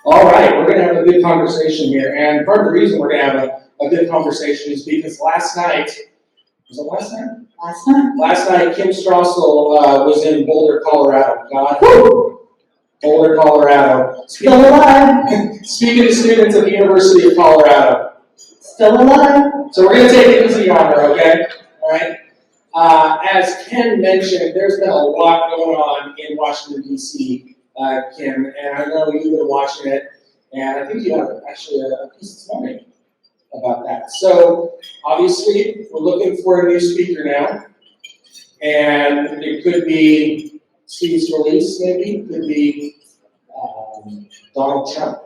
All right, we're going to have a good conversation here, and part of the reason we're going to have a good conversation is because last night, was it last night? Last night, Kim Strassel was in Boulder, Colorado. God, Boulder, Colorado. Still alive. Speaking to students at the University of Colorado. Still alive. So we're going to take it easy on her, okay? All right. As Ken mentioned, there's been a lot going on in Washington, D.C., Kim, and I know you've been watching it, and I think you have actually a piece this morning about that. So, obviously, we're looking for a new speaker now, and it could be Steve Scalise, maybe, it could be Donald Trump,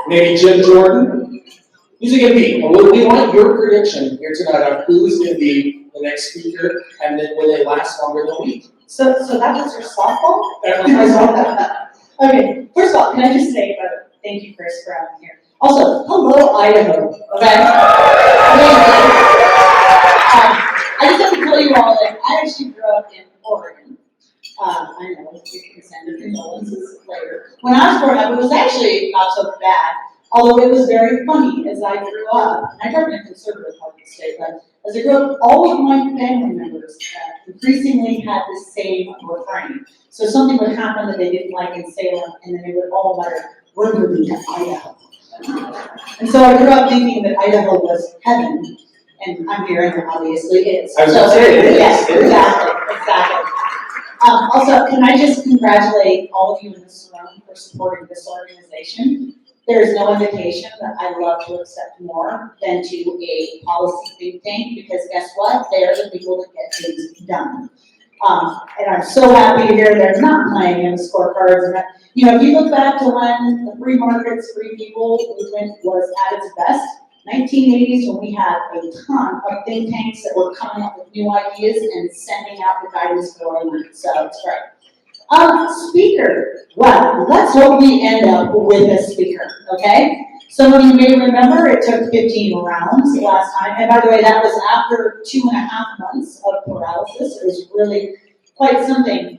maybe Jim Jordan. Who's it going to be? We want your prediction here tonight on who's going to be the next speaker, and then will they last longer than a week? So that was your softball? That was my softball. Okay, first of all, can I just say, thank you, Chris, for having me here. Also, hello, Idaho, okay? I just have to tell you all that I actually grew up in Oregon. I know, you can send your condolences later. When I was growing up, it was actually not so bad, although it was very funny as I grew up. And I grew up in a conservative part of the state, but as I grew up, all of my family members increasingly had the same refrain. So something would happen that they didn't like in Salem, and then they would all mutter, "We're moving to Idaho." And so I grew up thinking that Idaho was heaven, and I'm here, and it obviously is. I was going to say it is. Yes, exactly. Also, can I just congratulate all of you in this room for supporting this organization? There is no invitation that I love to accept more than to a policy think tank, because guess what? They're the people that get things done. And I'm so happy to hear they're not playing in the scorecards. And you know, if you look back to when the free markets, free people movement was at its best, 1980s, when we had a ton of think tanks that were coming up with new ideas and sending out the guidance for our money. So it's great. Speaker. Well, let's hope we end up with a speaker, okay? Some of you may remember it took 15 rounds last time. And by the way, that was after 2.5 months of paralysis. It was really quite something.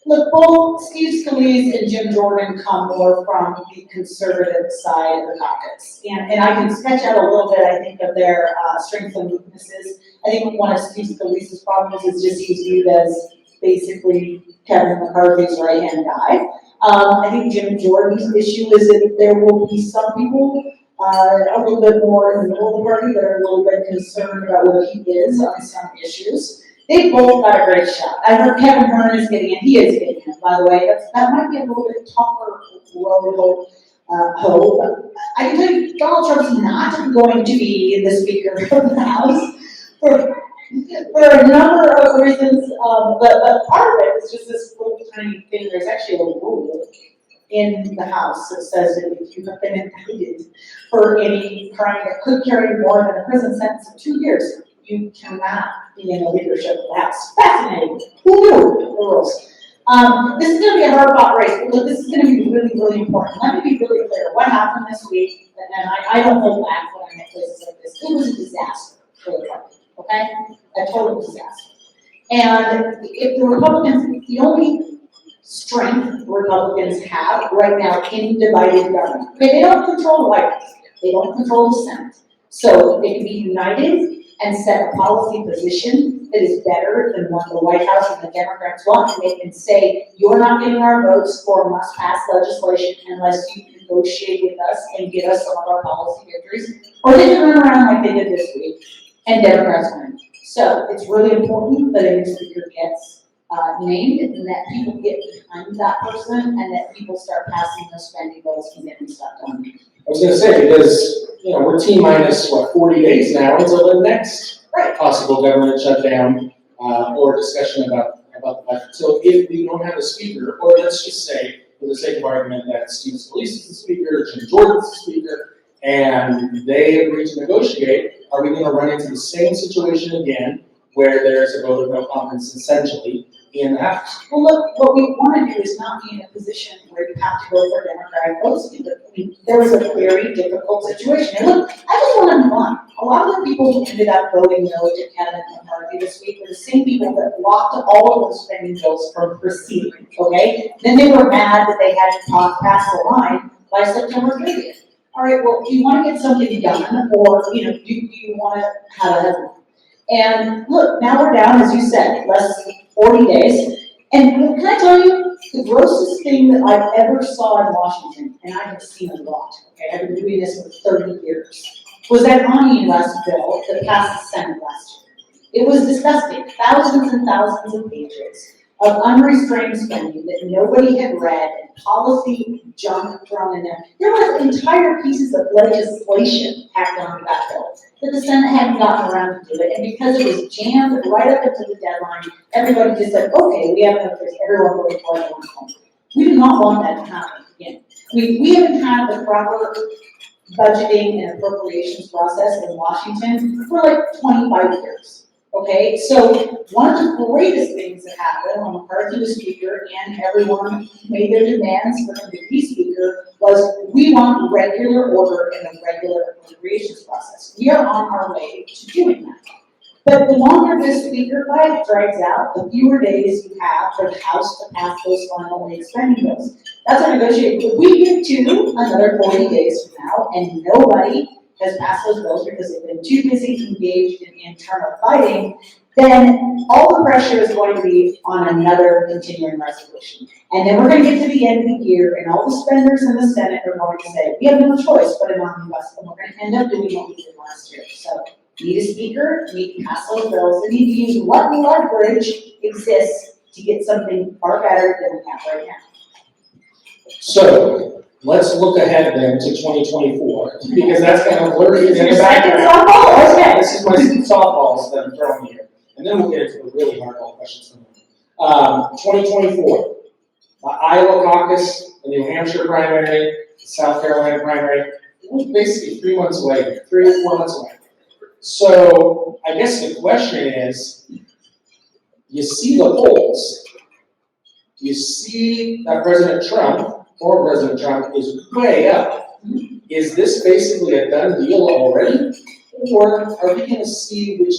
Look, both Steve Scalise and Jim Jordan come more from the conservative side of the caucus. And I can sketch out a little bit, I think, of their strengths and weaknesses. I think one of Steve Scalise's problems is just he's viewed as basically Kevin McCarthy's right-hand guy. I think Jim Jordan's issue is that there will be some people a little bit more in the middle of the party that are a little bit concerned about where he is on some issues. They both got a great shot. I heard Kevin Hearn is getting in. He is getting in, by the way. That might be a little bit tougher road hope. I can tell you, Donald Trump's not going to be the Speaker of the House for a number of reasons, but part of it is just this little tiny thing. There's actually a rule in the House that says that if you have been indicted for any crime that could carry more than a prison sentence of 2 years, you cannot be in the leadership of the House. Fascinating. Who knew the rules? This is going to be a hard-fought race, but look, this is going to be really, really important. Let me be really clear. What happened this week, and I don't hold back when I'm at places like this, it was a disaster for the party. Okay? A total disaster. And if the Republicans, the only strength the Republicans have right now in divided government, okay, they don't control the White House, they don't control the Senate. So they can be united and set a policy position that is better than what the White House and the Democrats want, and they can say, you're not getting our votes for must-pass legislation unless you negotiate with us and get us some of our policy victories. Or they can run around like they did this week, and Democrats win. So it's really important that a new speaker gets named, and that people get behind that person, and that people start passing those spending bills and getting stuff done. I was going to say, because we're T-minus 40 days now until the next possible government shutdown or discussion about the budget. So if we don't have a speaker, or let's just say, for the sake of argument, that Steve Scalise is the speaker, Jim Jordan's the speaker, and they agree to negotiate, are we going to run into the same situation again, where there's a vote of no confidence essentially, in the House. Well, look, what we want to do is not be in a position where you have to go for Democratic votes. I mean, there was a very difficult situation. And look, I just want to move on. A lot of the people who ended up voting no to Kevin McCarthy this week were the same people that blocked all of those spending bills from proceeding, okay? Then they were mad that they had to pass the line by September 30th. All right, well, do you want to get something done, or, do you want to have a headline? And look, now we're down, as you said, less than 40 days. And can I tell you, the grossest thing that I've ever saw in Washington, and I have seen a lot, okay, I've been doing this for 30 years, was that omnibus bill that passed the Senate last year. It was disgusting, thousands and thousands of pages of unrestrained spending that nobody had read, and policy junk thrown in there. There was entire pieces of legislation packed onto that bill that the Senate hadn't gotten around to do it, and because it was jammed right up into the deadline, everybody just said, okay, we have no choice, everyone voted for it, home. We do not want that to happen again. We haven't had the proper budgeting and appropriations process in Washington for like 25 years. Okay, so one of the greatest things that happened when McCarthy was speaker and everyone made their demands for him to be speaker was we want regular order and a regular appropriations process. We are on our way to doing that. But the longer this speaker fight drags out, the fewer days you have for the House to pass those final wage spending bills. That's a negotiation. If we get to another 40 days from now and nobody has passed those bills because they've been too busy engaged in internal fighting, then all the pressure is going to be on another continuing resolution. And then we're going to get to the end of the year and all the spenders in the Senate are going to say, we have no choice but an omnibus, and we're going to end up doing what we did last year. So need a speaker, need to pass those bills, and need to use what leverage exists to get something far better than we have right now. So let's look ahead then to 2024, because that's kind of lurking in the background. Softball? Okay. This is my softballs that I'm throwing here, and then we'll get into the really hardball questions. 2024, the Iowa caucus, the New Hampshire primary, the South Carolina primary, we're basically 3 months away, 3 or 4 months away. So I guess the question is, you see the polls, you see that President Trump, former President Trump, is way up. Is this basically a done deal already? Or are we going to see which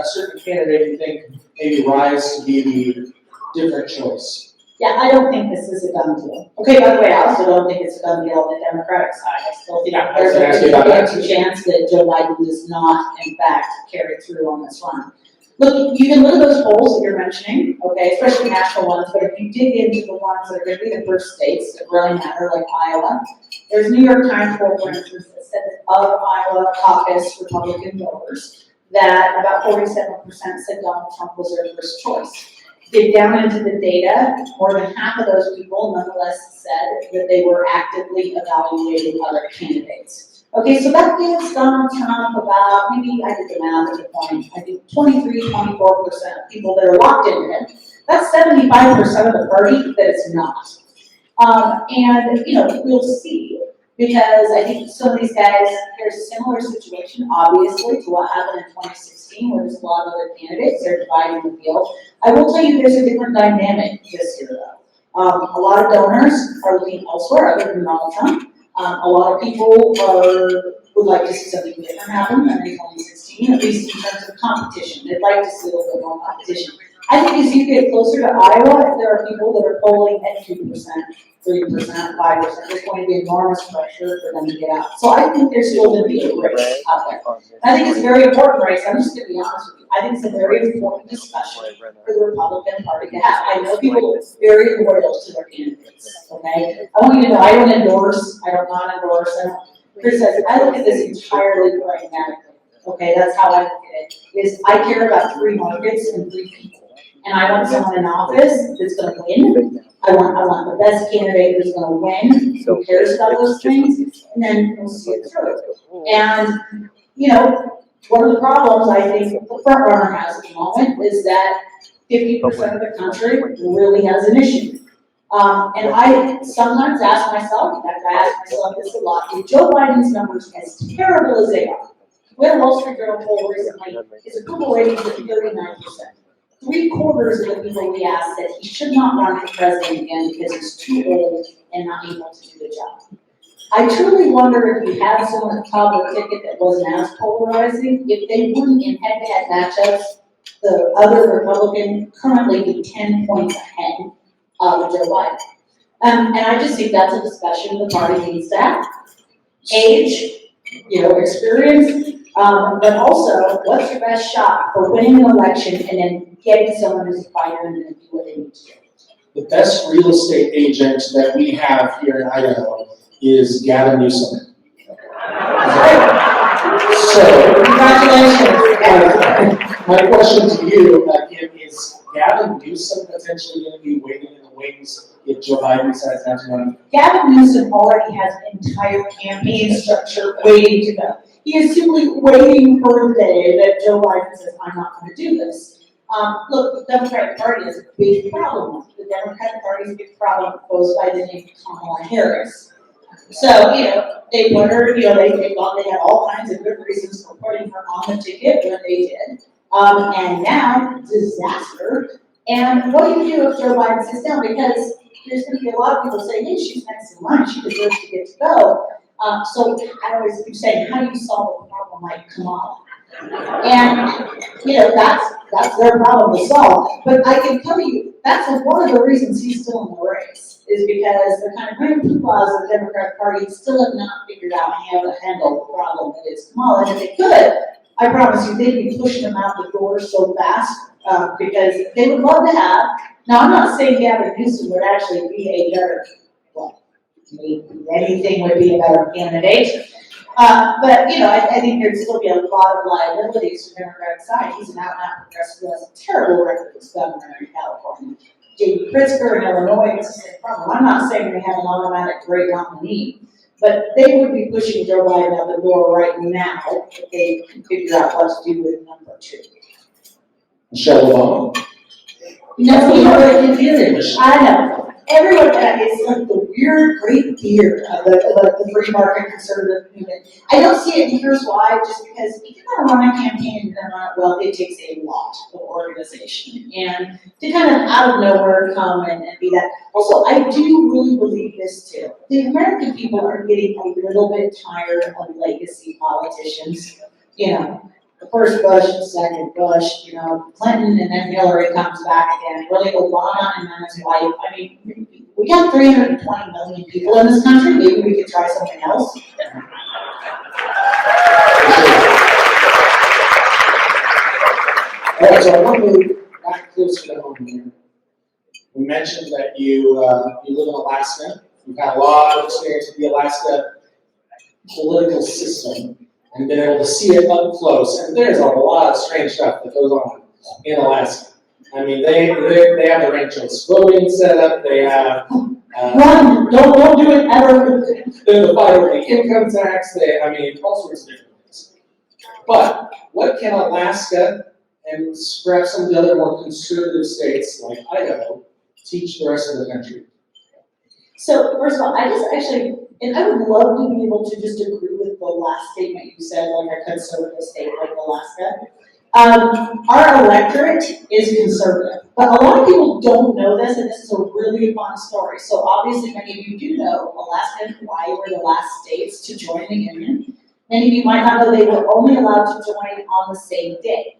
a certain candidate you think maybe rise to be the different choice? Yeah, I don't think this is a done deal. Okay, by the way, I also don't think it's a done deal on the Democratic side. I still think there's a good chance that Joe Biden does not, in fact, carry through on this run. Look, you can look at those polls that you're mentioning, okay, especially national ones, but if you dig into the ones that are going to be the first states that really matter, like Iowa, there's New York Times poll, for instance, that said that of Iowa caucus Republican voters, that about 47% said Donald Trump was their first choice. Dig down into the data, more than half of those people nonetheless said that they were actively evaluating other candidates. Okay, so that gives Donald Trump about, maybe I did the math at the point, I think 23-24% of people that are locked into him. That's 75% of the party that it's not. And, we'll see, because I think some of these guys, there's a similar situation, obviously, to what happened in 2016, where there's a lot of other candidates, they're dividing the field. I will tell you there's a different dynamic this year, though. A lot of donors are looking elsewhere other than Donald Trump. A lot of people would like to see something different happen than in 2016, at least in terms of competition. They'd like to see a little bit more competition. I think as you get closer to Iowa, there are people that are polling at 2%, 3%, 5%. There's going to be enormous pressure for them to get out. So I think there's still going to be a race out there. I think it's a very important race. I'm just going to be honest with you. I think it's a very important discussion for the Republican Party to have. I know people are very loyal to their candidates, okay? I want you to know I don't endorse, I don't not endorse, I don't criticize. I look at this entirely pragmatically, okay? That's how I look at it, is I care about 3 markets and 3 people. And I want someone in office that's going to win. I want the best candidate who's going to win, who cares about those things, and then we'll see it through. And, one of the problems I think the front runner has at the moment is that 50% of the country really has an issue. And I sometimes ask myself, in fact, I ask myself this a lot, if Joe Biden's numbers as terrible as they are, we had a Wall Street Journal poll recently, his approval rating is at 39%. 3/4 of the people we asked said he should not run for president again because he's too old and not able to do the job. I truly wonder if you had someone at the top of the ticket that wasn't as polarizing, if they wouldn't in head-to-head matchups, the other Republican currently be 10 points ahead of Joe Biden. And I just think that's a discussion the party needs to have. Age, experience, but also what's your best shot for winning an election and then getting someone who's a fighter and then do what they need to do. The best real estate agent that we have here in Idaho is Gavin Newsom. So, congratulations. My question to you, Kim, is Gavin Newsom potentially going to be waiting in the wings if Joe Biden decides not to run? Gavin Newsom already has an entire campaign structure waiting to go. He is simply waiting for the day that Joe Biden says, I'm not going to do this. Look, the Democratic Party has a big problem. The Democratic Party's big problem goes by the name Kamala Harris. So, they put her, they thought they had all kinds of good reasons for putting her on the ticket when they did. And now, disaster. And what do you do if Joe Biden sits down? Because there's going to be a lot of people saying, hey, she's next in line, she deserves to get to go. So I always keep saying, how do you solve a problem like Kamala? And, that's their problem to solve. But I can tell you, that's one of the reasons he's still in the race, is because the kind of grand poobahs of the Democratic Party still have not figured out how to handle the problem that is Kamala. And if they could, I promise you, they'd be pushing them out the door so fast, because they would love to have. Now, I'm not saying Gavin Newsom would actually be a better, maybe anything would be a better candidate. But, I think there'd still be a lot of liabilities for the Democratic side. He's an out-and-out progressive who has a terrible record as governor in California. J.B. Pritzker in Illinois, it's the same problem. I'm not saying they have an automatic great nominee, but they would be pushing Joe Biden out the door right now if they can figure out what to do with number 2. Michelle Obama. I know. Everyone is like the weird great fear of the free market conservative movement. I don't see it, and here's why, just because if you're going to run a campaign and you're going to run it well, it takes a lot of organization. And to kind of out of nowhere come and be that. Also, I do really believe this too. The American people are getting a little bit tired of legacy politicians. The first Bush, the second Bush, Clinton, and then Hillary comes back again. Really, Obama and then his wife. I mean, we got 320 million people in this country. Maybe we could try something else. All right, so I want to move back closer to home here. We mentioned that you live in Alaska. You've had a lot of experience with the Alaska political system and been able to see it up close. And there's a lot of strange stuff that goes on in Alaska. I mean, they have the ranked voting set up. They have Run! Don't do it ever. the fight over the income tax. All sorts of different things. But what can Alaska and perhaps some of the other more conservative states like Idaho teach the rest of the country? So, first of all, I would love to be able to just agree with the last statement you said, like a conservative state like Alaska. Our electorate is conservative, but a lot of people don't know this, and this is a really fun story. So obviously many of you do know Alaska and Hawaii were the last states to join the Union. Many of you might not know they were only allowed to join on the same day,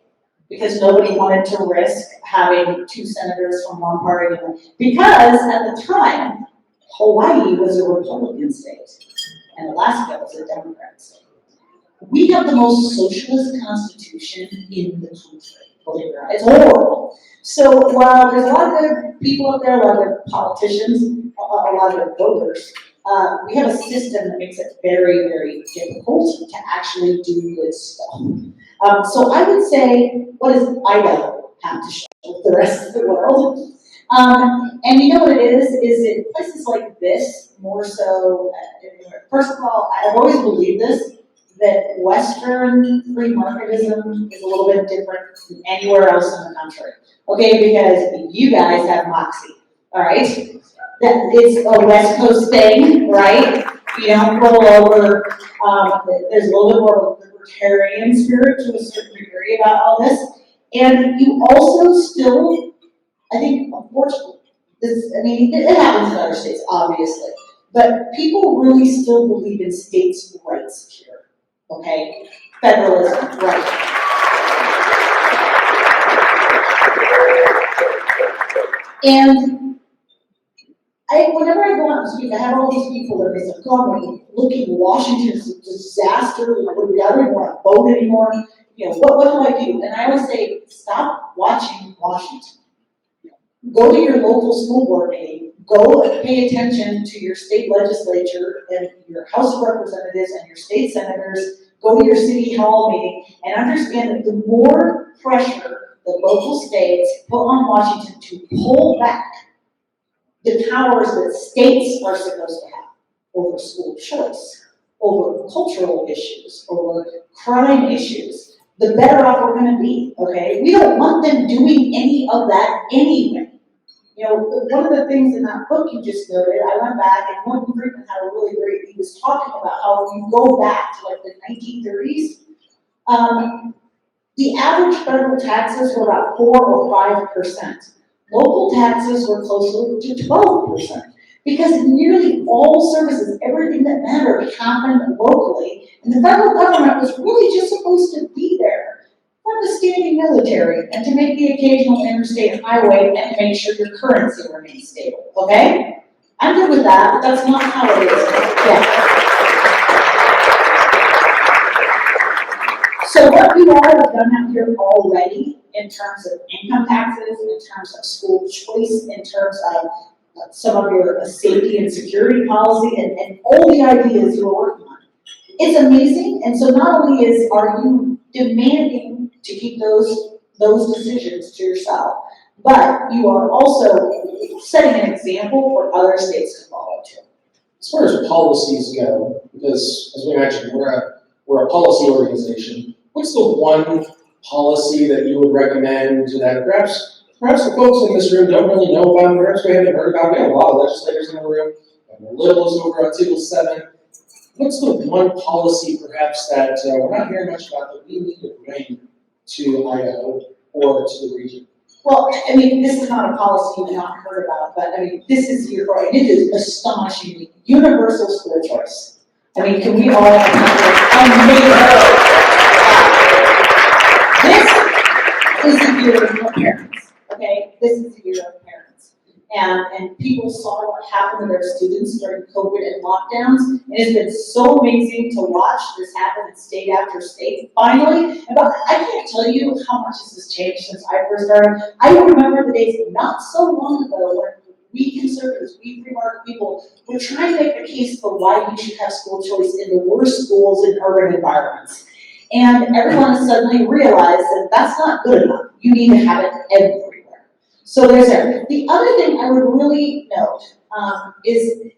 because nobody wanted to risk having 2 senators from one party. Because at the time, Hawaii was a Republican state, and Alaska was a Democrat state. We have the most socialist constitution in the country, believe it or not. It's horrible. So while there's a lot of good people up there, a lot of good politicians, a lot of good voters, we have a system that makes it very, very difficult to actually do good stuff. So I would say, what does Idaho have to show the rest of the world? And you know what it is in places like this, more so, first of all, I've always believed this, that Western free marketism is a little bit different than anywhere else in the country. Okay, because you guys have moxie, all right? That it's a West Coast thing, right? You don't roll over. There's a little bit more of a libertarian spirit to a certain degree about all this. And you also still, I think, unfortunately, it happens in other states, obviously, but people really still believe in states' rights here, okay? Federalism, right. And whenever I go out and speak, I have all these people that they say, God, when you look at Washington's a disaster, I don't want to vote anymore, what do I do? And I always say, stop watching Washington. Go to your local school board meeting, go and pay attention to your state legislature and your House of Representatives and your state senators, go to your city hall meeting, and understand that the more pressure the local states put on Washington to pull back the powers that states are supposed to have over school choice, over cultural issues, over crime issues, the better off we're going to be, okay? We don't want them doing any of that anyway. One of the things in that book you just noted, I went back and Morton Friedman had a really great, he was talking about how if you go back to like the 1930s, the average federal taxes were about 4 or 5%. Local taxes were closer to 12%. Because nearly all services, everything that mattered happened locally, and the federal government was really just supposed to be there for the standing military and to make the occasional interstate highway and to make sure your currency remains stable, okay? I'm good with that, but that's not how it is. Yeah. So what you all have done out here already in terms of income taxes, in terms of school choice, in terms of some of your safety and security policy, and all the ideas you're working on. It's amazing, and so not only are you demanding to keep those decisions to yourself, but you are also setting an example for other states to follow too. As far as policies go, because as we mentioned, we're a policy organization, what's the one policy that you would recommend that perhaps the folks in this room don't really know about, perhaps we haven't heard about? We have a lot of legislators in the room, and the Liberals over on Table 7. What's the one policy perhaps that we're not hearing much about that we need to bring to Idaho or to the region? Well, this is not a policy you've not heard about, but this is here for it is astonishingly universal school choice. Can we all this is a year of parents, okay? This is a year of parents. And people saw what happened to their students during COVID and lockdowns, and it's been so amazing to watch this happen in state after state. Finally, I can't tell you how much this has changed since I first started. I remember the days not so long ago when we conservatives, we free market people, were trying to make the case for why we should have school choice in the worst schools in urban environments. And everyone suddenly realized that that's not good enough. You need to have it everywhere. So there's that. The other thing I would really note is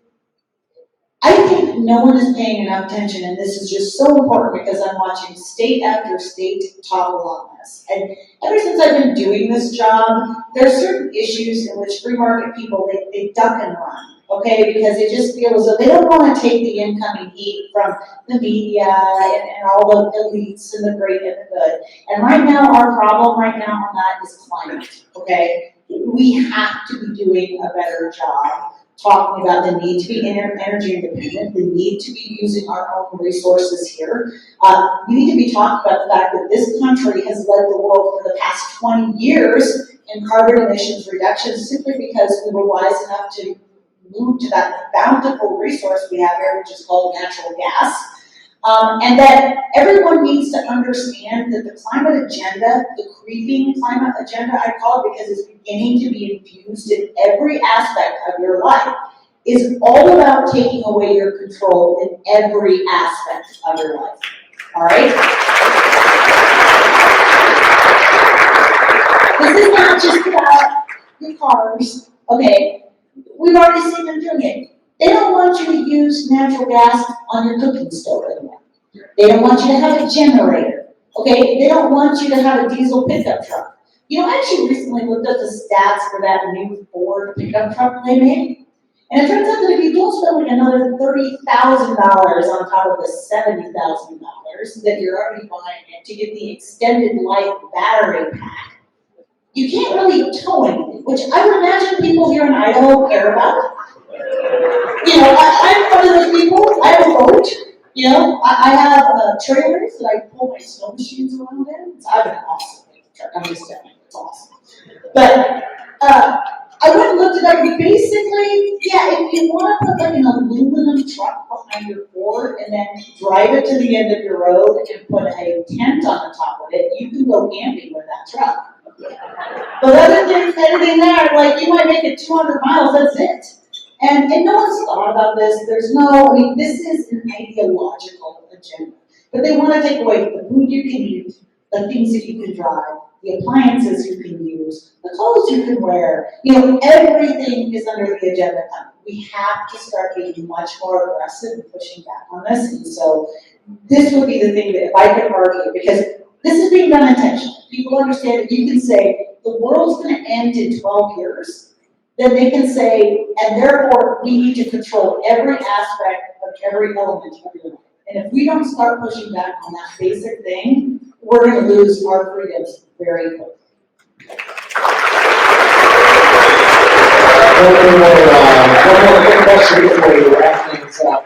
I think no one is paying enough attention, and this is just so important because I'm watching state after state topple on this. And ever since I've been doing this job, there are certain issues in which free market people, they duck and run, okay? Because they just feel as though they don't want to take the incoming heat from the media and all the elites and the great and the good. And right now, our problem right now on that is climate, okay? We have to be doing a better job talking about the need to be energy independent, the need to be using our own resources here. We need to be talking about the fact that this country has led the world for the past 20 years in carbon emissions reduction simply because we were wise enough to move to that bountiful resource we have here, which is called natural gas. And that everyone needs to understand that the climate agenda, the creeping climate agenda, I call it because it's beginning to be infused in every aspect of your life, is all about taking away your control in every aspect of your life. All right? This is not just about your cars, okay? We've already seen them doing it. They don't want you to use natural gas on your cooking stove anymore. They don't want you to have a generator, okay? They don't want you to have a diesel pickup truck. I actually recently looked up the stats for that new Ford pickup truck they made. And it turns out that if you don't spend like another $30,000 on top of the $70,000 that you're already buying to get the extended life battery pack, you can't really tow anything, which I would imagine people here in Idaho care about. You know, I'm one of those people. I have a boat. You know, I have trailers that I pull my snow machines around in. I have an awesome truck. I'm just telling you, it's awesome. But I went and looked it up. Basically, yeah, if you want to put like an aluminum truck behind your Ford and then drive it to the end of your road and put a tent on the top of it, you can go camping with that truck. But other than anything there, like you might make it 200 miles, that's it. And no one's thought about this. There's no, I mean, this is an ideological agenda. But they want to take away the food you can eat, the things that you can drive, the appliances you can use, the clothes you can wear. You know, everything is under the agenda. We have to start being much more aggressive and pushing back on this. And so this would be the thing that if I could argue, because this is being done intentionally. People understand that you can say the world's going to end in 12 years. Then they can say, and therefore we need to control every aspect of every element of your life. And if we don't start pushing back on that basic thing, we're going to lose our freedoms very quickly. One more quick question before we wrap things up.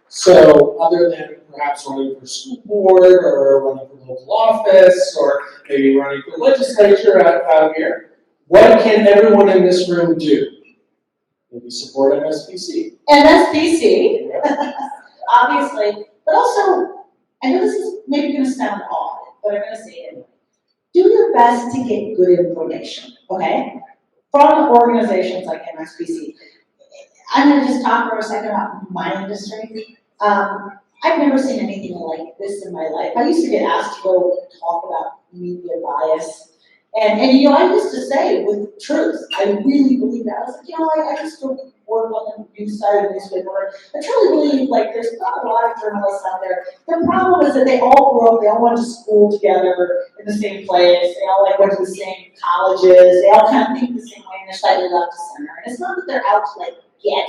So, other than perhaps running for school board or running for local office or maybe running for legislature out here, what can everyone in this room do? Maybe support MSPC. MSPC, obviously, but also, I know this is maybe going to sound odd, but I'm going to say it anyway. Do your best to get good information, okay? From organizations like MSPC. I'm going to just talk for a second about my industry. I've never seen anything like this in my life. I used to get asked to go talk about media bias. And you know, I used to say with truth, I really believe that. I was like, you know, I just don't work on the news side of the newspaper. I truly believe, like, there's not a lot of journalists out there. The problem is that they all grew up, they all went to school together in the same place, they all like went to the same colleges, they all kind of think the same way, and they're slightly left to center. And it's not that they're out to like get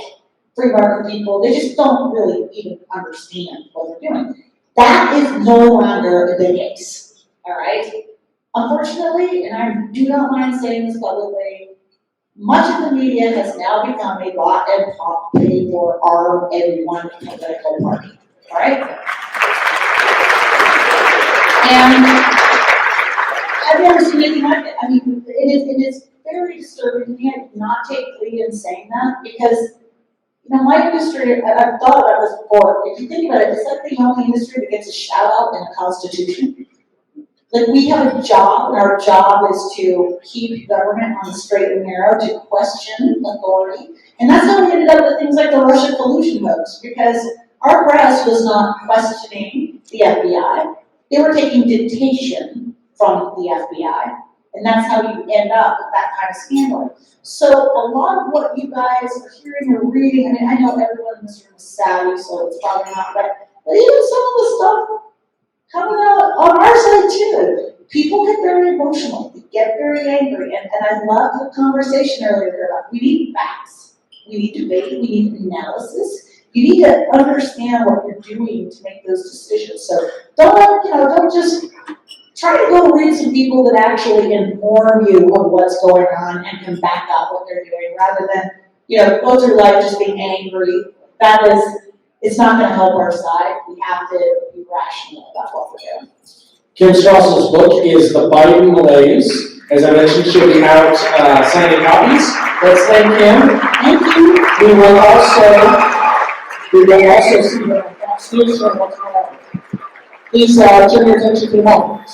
free market people, they just don't really even understand what they're doing. That is no longer the case, all right? Unfortunately, and I do not mind saying this publicly, much of the media has now become a bought and paid for arm in one political party. All right? And I've never seen anything like it. I mean, it is very disturbing to me. I do not take glee in saying that because, you know, my industry, I've thought about this before. If you think about it, it's like the only industry that gets a shout out in a constitution. Like, we have a job, and our job is to keep government on the straight and narrow, to question authority. And that's how we ended up with things like the Russia collusion hoax, because our press was not questioning the FBI. They were taking dictation from the FBI. And that's how you end up with that kind of scandal. So a lot of what you guys are hearing or reading, I mean, I know everyone in this room is savvy, so it's probably not, but even some of the stuff coming out on our side too. People get very emotional, they get very angry, and I loved the conversation earlier about we need facts, we need debate, we need analysis. You need to understand what you're doing to make those decisions. So don't just try to go read some people that actually inform you of what's going on and can back up what they're doing, rather than go through life just being angry. It's not going to help our side. We have to be rational about what we're doing. Kim Strassel's book is The Biden Malaise. As I mentioned, she'll be out signing copies. Let's thank Kim. Thank you. We will also see her on stage. Please turn your attention to the moment.